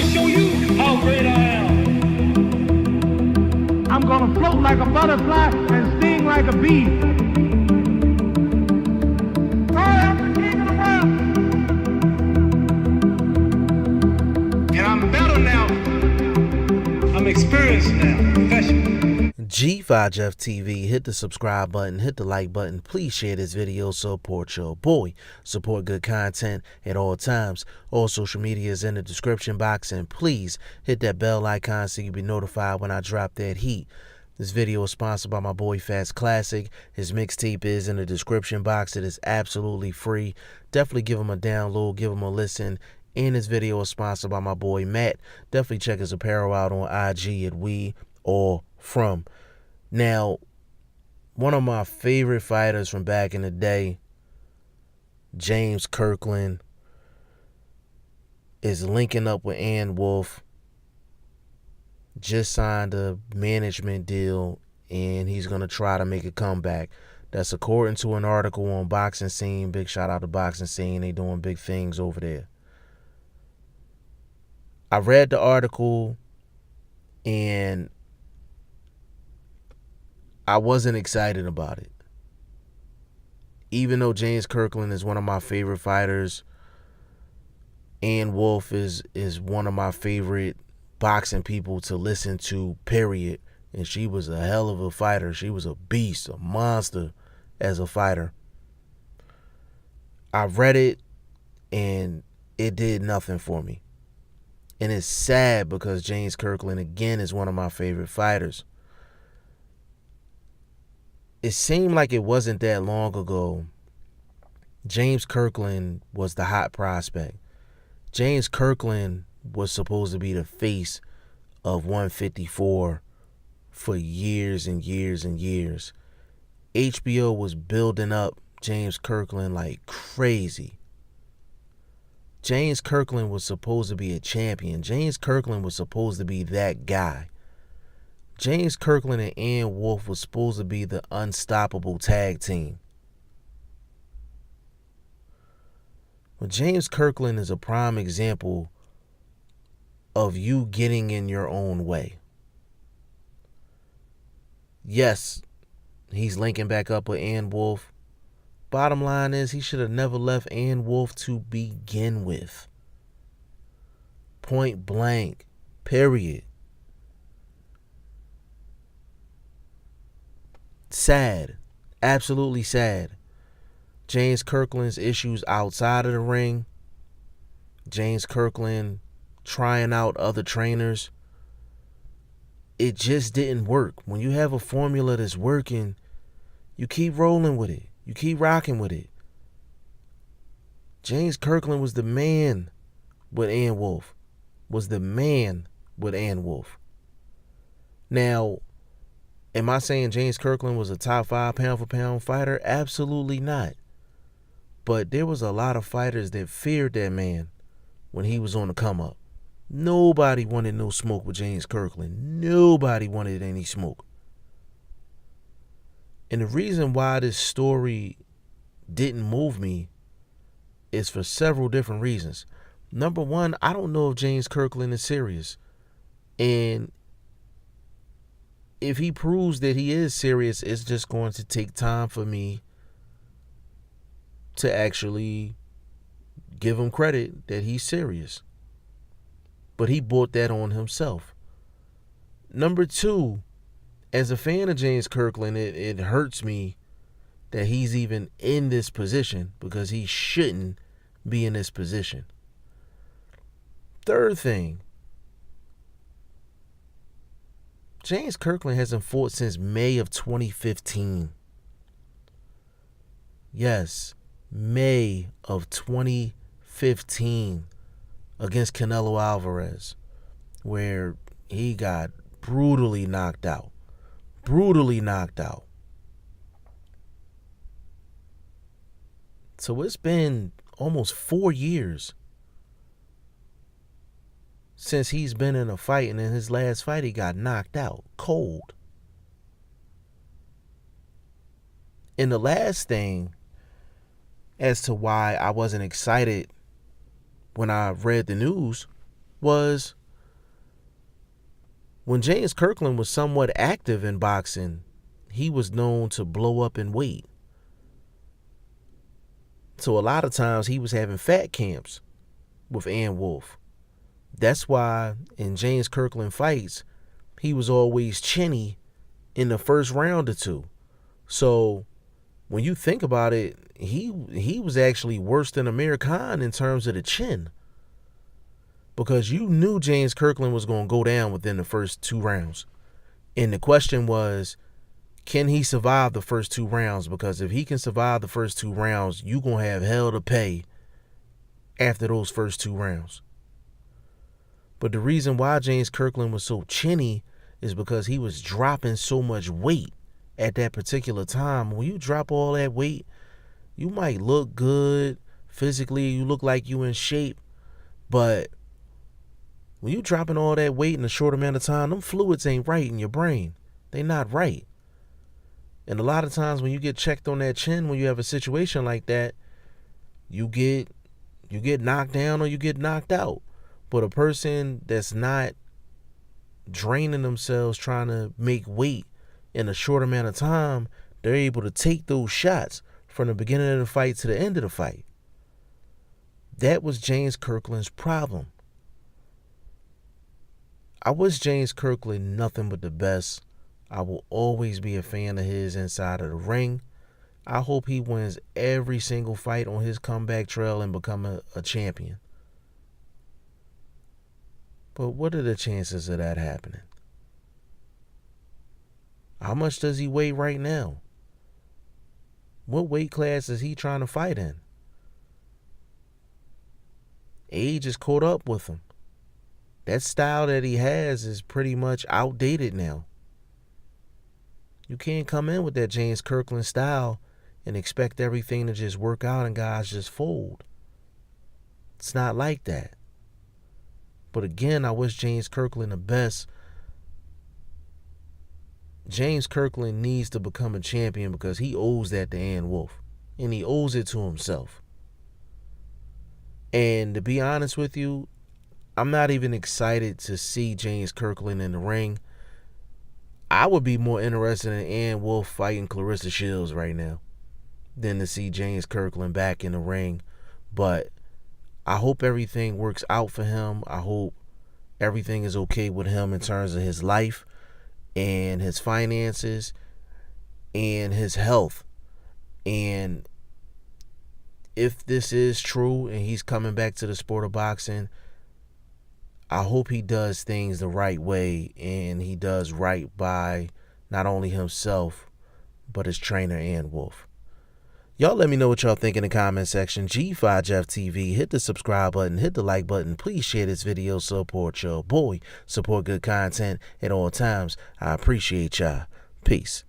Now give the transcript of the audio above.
show you how great I am. I'm gonna float like a butterfly and sting like a bee. I am the king of the world. And I'm better now. I'm experienced now, professional. G5Jeff TV, hit the subscribe button, hit the like button. Please share this video, support your boy. Support good content at all times. All social media is in the description box, and please hit that bell icon so you'll be notified when I drop that heat. This video is sponsored by my boy Fast Classic. His mixtape is in the description box. It is absolutely free. Definitely give him a download, give him a listen. And this video is sponsored by my boy Matt. Definitely check his apparel out on IG at We All From. Now, one of my favorite fighters from back in the day, James Kirkland, is linking up with Wolfe. Just signed a management deal, and he's going to try to make a comeback. That's according to an article on Boxing Scene. Big shout out to Boxing Scene. They doing big things over there. I read the article, and I wasn't excited about it. Even though James Kirkland is one of my favorite fighters, Wolfe is one of my favorite boxing people to listen to, period. And she was a hell of a fighter. She was a beast, a monster as a fighter. I read it, and it did nothing for me. And it's sad because James Kirkland, again, is one of my favorite fighters. It seemed like it wasn't that long ago, James Kirkland was the hot prospect. James Kirkland was supposed to be the face of 154 for years and years and years. HBO was building up James Kirkland like crazy. James Kirkland was supposed to be a champion. James Kirkland was supposed to be that guy. James Kirkland and Wolfe was supposed to be the unstoppable tag team. But James Kirkland is a prime example of you getting in your own way. Yes, he's linking back up with Wolfe. Bottom line is he should have never left Wolfe to begin with. Point blank. Period. Sad. Absolutely sad. James Kirkland's issues outside of the ring. James Kirkland trying out other trainers. It just didn't work. When you have a formula that's working, you keep rolling with it. You keep rocking with it. James Kirkland was the man with Wolfe. Was the man with Wolfe. Now, am I saying James Kirkland was a top 5 pound-for-pound fighter? Absolutely not. But there was a lot of fighters that feared that man when he was on the come-up. Nobody wanted no smoke with James Kirkland. Nobody wanted any smoke. And the reason why this story didn't move me is for several different reasons. Number one, I don't know if James Kirkland is serious. And if he proves that he is serious, it's just going to take time for me to actually give him credit that he's serious. But he brought that on himself. Number two, as a fan of James Kirkland, it hurts me that he's even in this position because he shouldn't be in this position. Third thing, James Kirkland hasn't fought since May of 2015. Yes, May of 2015 against Canelo Alvarez, where he got brutally knocked out. Brutally knocked out. So it's been almost 4 years since he's been in a fight, and in his last fight he got knocked out cold. And the last thing as to why I wasn't excited when I read the news was When James Kirkland was somewhat active in boxing, he was known to blow up in weight. So a lot of times he was having fat camps with Wolfe. That's why in James Kirkland fights, he was always chinny in the first round or two. So when you think about it, he was actually worse than Amir Khan in terms of the chin. Because you knew James Kirkland was going to go down within the first 2 rounds. And the question was, can he survive the first 2 rounds? Because if he can survive the first 2 rounds, you're going to have hell to pay after those first 2 rounds. But the reason why James Kirkland was so chinny is because he was dropping so much weight at that particular time. When you drop all that weight, you might look good physically, you look like you in shape, but when you dropping all that weight in a short amount of time, them fluids ain't right in your brain. They not right. And a lot of times when you get checked on that chin, when you have a situation like that, you get knocked down or you get knocked out. But a person that's not draining themselves trying to make weight in a short amount of time, they're able to take those shots from the beginning of the fight to the end of the fight. That was James Kirkland's problem. I wish James Kirkland nothing but the best. I will always be a fan of his inside of the ring. I hope he wins every single fight on his comeback trail and become a champion. But what are the chances of that happening? How much does he weigh right now? What weight class is he trying to fight in? Age is caught up with him. That style that he has is pretty much outdated now. You can't come in with that James Kirkland style and expect everything to just work out and guys just fold. It's not like that. But again, I wish James Kirkland the best. James Kirkland needs to become a champion because he owes that to Wolfe. And he owes it to himself. And to be honest with you, I'm not even excited to see James Kirkland in the ring. I would be more interested in Wolfe fighting Clarissa Shields right now than to see James Kirkland back in the ring. But I hope everything works out for him. I hope everything is okay with him in terms of his life and his finances and his health. And if this is true and he's coming back to the sport of boxing, I hope he does things the right way and he does right by not only himself, but his trainer, Wolfe. Y'all let me know what y'all think in the comment section. G5 Jeff TV, hit the subscribe button, hit the like button. Please share this video, support your boy. Support good content at all times. I appreciate y'all. Peace.